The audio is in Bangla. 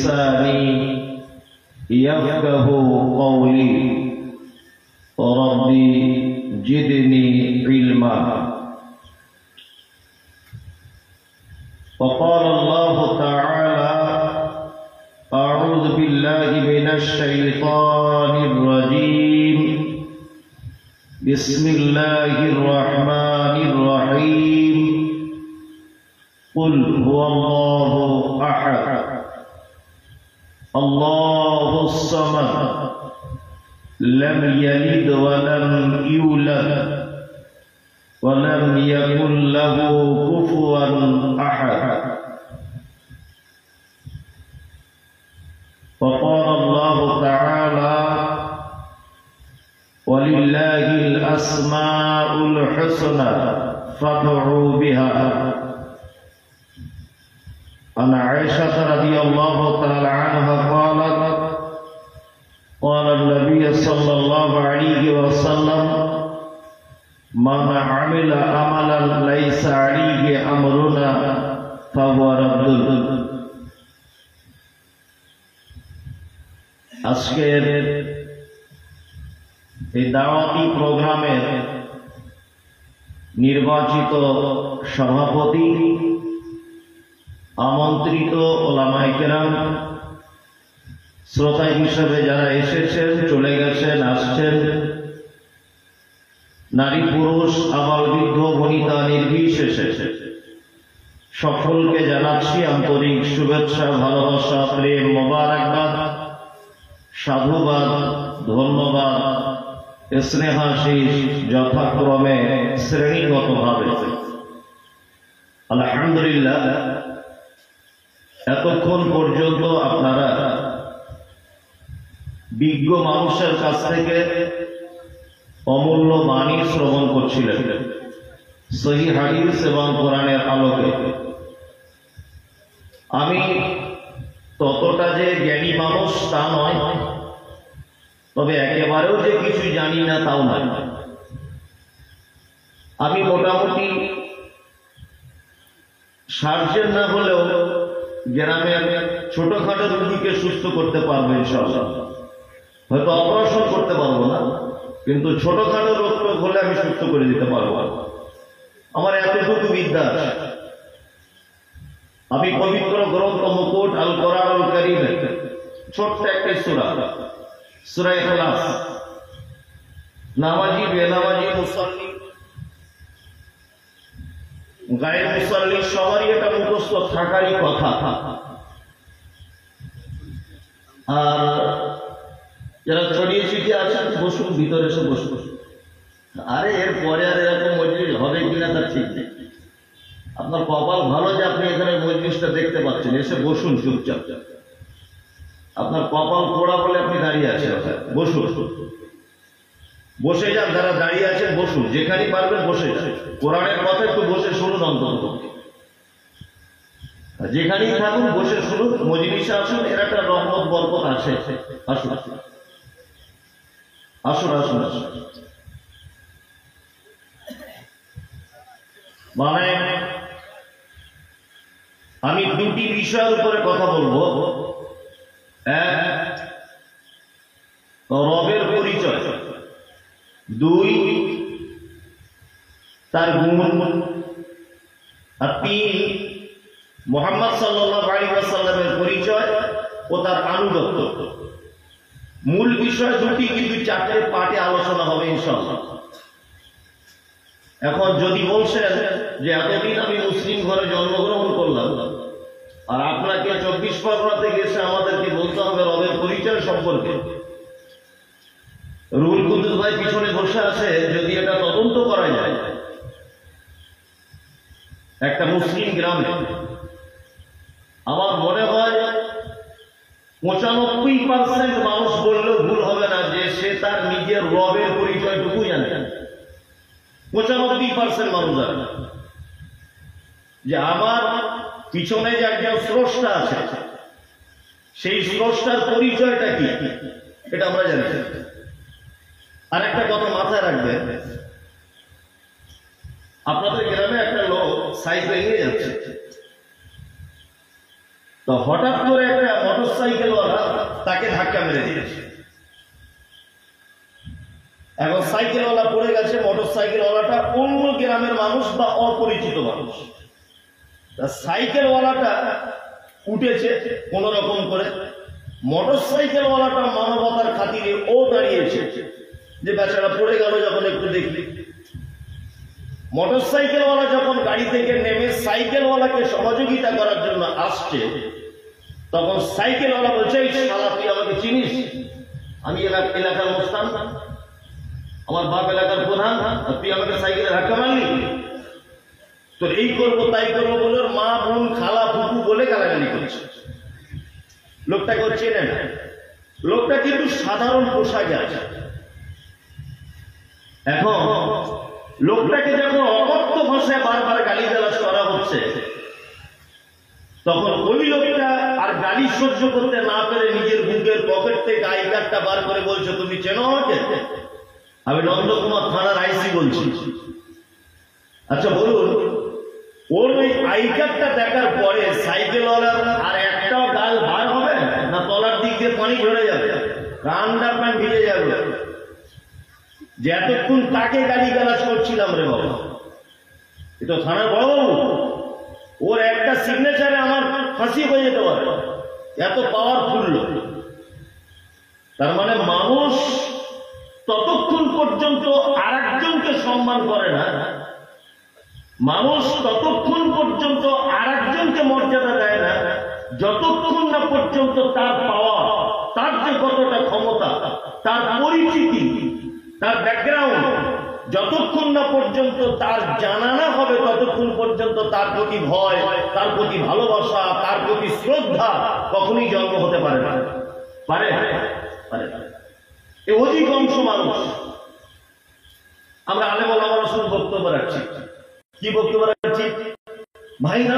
لساني يفقه قولي ربي زدني علما. وقال الله تعالى أعوذ بالله من الشيطان الرجيم بسم الله الرحمن الرحيم قل هو الله أحد الله الصمد لم يلد ولم يولد ولم يكن له كفوا أحد. وقال الله تعالى ولله الأسماء الحسنى فادعوا بها. عن عائشة رضي الله تعالى عنها قالت قال النبي صلى الله عليه وسلم من عمل عملا ليس عليه أمرنا فهو رد. আজকের এই দাওয়াতি প্রোগ্রামের নির্বাচিত সভাপতি, আমন্ত্রিত ওলামায়ে কেরাম, শ্রোতা হিসেবে যারা এসেছেন, চলে গেছেন, আসছেন, নারী পুরুষ, আবাল বৃদ্ধ বনিতা নির্বিশেষে সকলকে জানাচ্ছি আন্তরিক শুভেচ্ছা, ভালোবাসা, প্রেম, মোবারকবাদ, সাধুবাদ, ধন্যবাদ, স্নেহাশিস যথাক্রমে শ্রেণীগতভাবে। আলহামদুলিল্লাহ, এতক্ষণ পর্যন্ত আপনারা বিজ্ঞ মানুষের কাছ থেকে অমূল্য বাণী শ্রবণ করছিলেন সহিহ হাদিস এবং কোরআনের আলোকে। আমি ততটা যে জ্ঞানী মানুষ তা নয়, তবে একেবারেও যে কিছু জানি না তাও নয়। আমি মোটামুটি সার্জেন না হলেও গ্রামের ছোটখাটো রোগীকে সুস্থ করতে পারবো ইনশাআল্লাহ। হয়তো অপারেশন করতে পারবো না, কিন্তু ছোটখাটো রোগ হলে আমি সুস্থ করে দিতে পারবো। আমার এতটুকু বিদ্যা। আমি পবিত্র গ্রন্থ মুকুট আল কোরআনুল কারীমের ছোট্ট একটি সূরা, সূরা ইখলাস, নামাজি, বেনামাজি, মুসাল্লি, গায়ের মুসাল্লি সবারই এটা মুখস্থ থাকারই কথা। আর যারা ছড়িয়ে ছিটিয়ে আছেন বসুন, ভিতরে এসে বসুন। আরে এর পরে আর এরকম মজলিস হবে কিনা তার ঠিক নেই। আপনার কপাল ভালো যে আপনি এখানে মজলিসটা দেখতে পাচ্ছেন। এসে বসুন চুপচাপ। আপনার কপাল পোড়া বলে আপনি দাঁড়িয়ে আছেন। বসুন, বসে যান। যারা দাঁড়িয়ে আছেন বসুন, যেখানেই পারবেন বসে যান। কোরআনের কথা একটু বসে শুনুন অন্তত। যেখানেই থাকুন বসে শুনুন, মজলিসে আসুন। এর একটা রহমত বরকত আছে। আসুন আসুন আসুন আসুন আসুন। মানে আমি দুটি বিষয়ের উপরে কথা বলবো। এক, রবের পরিচয়। দুই, তার গুণ। আর তিন, মুহাম্মদ সাল্লাল্লাহু আলাইহি ওয়াসাল্লামের পরিচয় ও তার আনুগত্য। মূল বিষয় দুটি, কিন্তু চারটে পার্টে আলোচনা হবে ইনশাআল্লাহ। এখন যদি বলছেন যে এতদিন আমি মুসলিম ঘরে জন্মগ্রহণ করলাম, আর আপনাকে 24 পরগনা থেকে এসে আমাদেরকে বলতে হবে রবের পরিচয় সম্পর্কে। রুহুল কুদ্দুস ভাই পিছনে বসে আছে, যদি এটা তদন্ত করা যায় একটা মুসলিম গ্রামে, আমার মনে হয় 95% মানুষ বললেও ভুল হবে না যে সে তার নিজের রবের পরিচয়টুকু জানে। 95% মানুষ জানে না যে আমার পিছনে যে একজন স্রষ্টা আছে, সেই স্রষ্টার পরিচয়টা কি, এটা আমরা জানি। আর একটা কথা মাথায় রাখবেন, আপনাদের গ্রামে একটা লোক সাইকেল নিয়ে যাচ্ছে, তো হঠাৎ করে একটা মোটরসাইকেলওয়ালা তাকে ধাক্কা মেরে দিয়েছে। এখন সাইকেলওয়ালা পড়ে গেছে, মোটরসাইকেলওয়ালাটা অন্য গ্রামের মানুষ বা অপরিচিত মানুষ। সাইকেলওয়ালাটা উঠেছে কোন রকম করে, মোটরসাইকেলওয়ালাটা মানবতার খাতিরে ও দাঁড়িয়েছে যে বেচারা পড়ে গেল যখন একটু দেখলি। মোটরসাইকেলওয়ালা যখন গাড়ি থেকে নেমে সাইকেলওয়ালাকে সহযোগিতা করার জন্য আসছে, তখন সাইকেলওয়ালা বলছে, এই শালা তুই আমাকে চিনিস? আমি এলাকার মোস্তান, আমার বাপ এলাকার প্রধান, আর তুই আমাকে সাইকেলে ধাক্কা মারলি? তো এই করবো তাই করবো বলে মা বোন খালা ফুপু বলে গালাগালি করছে। লোকটাকে চেনে না, লোকটা কিন্তু সাধারণ পোশাকে আছে। এখন লোকটাকে যখন অকথ্য ভাষায় বারবার গালিগালাজ করা হচ্ছে, তখন ওই লোকটা আর গালি সহ্য করতে না পেরে নিজের বুকের পকেট থেকে আই কার্ডটা বার করে বলছে, তুমি চেনো আমাকে? আমি নন্দকুমার থানার আইসি বলছি। আচ্ছা বলুন, ওর ওই আই কার্ডটা দেখার পরে সাইকেলওয়ালার আর একটাও গাল বার হবে না? তলার দিক দিয়ে পানি ঝরে যাবে, আন্ডার প্যান্ট ভিজে যাবে, যে এতক্ষণ তাকে গালিগালাজ করছিলাম রে বাবা। এটা থানার বড়, ওর একটা সিগনেচারে আমার ফাঁসি হয়ে যেতে পারে, এত পাওয়ারফুল লোক। তার মানে মানুষ ততক্ষণ পর্যন্ত আর একজনকে সম্মান করে না, মানুষ ততক্ষণ পর্যন্ত আর একজনকে মর্যাদা দেয় না, যতক্ষণ না পর্যন্ত তার পাওয়া, তার যে কতটা ক্ষমতা, তার পরিচিতি, তার ব্যাকগ্রাউন্ড যতক্ষণ না পর্যন্ত তার জানা না হবে, ততক্ষণ পর্যন্ত তার প্রতি ভয়, তার প্রতি ভালোবাসা, তার প্রতি শ্রদ্ধা কখনই জন্ম হতে পারে না। পারে পারে এই অধিকাংশ মানুষ। আমরা আলেম ওলামার শুধু বক্তব্য রাখছি। কি বক্তব্য রাখছি? ভাই না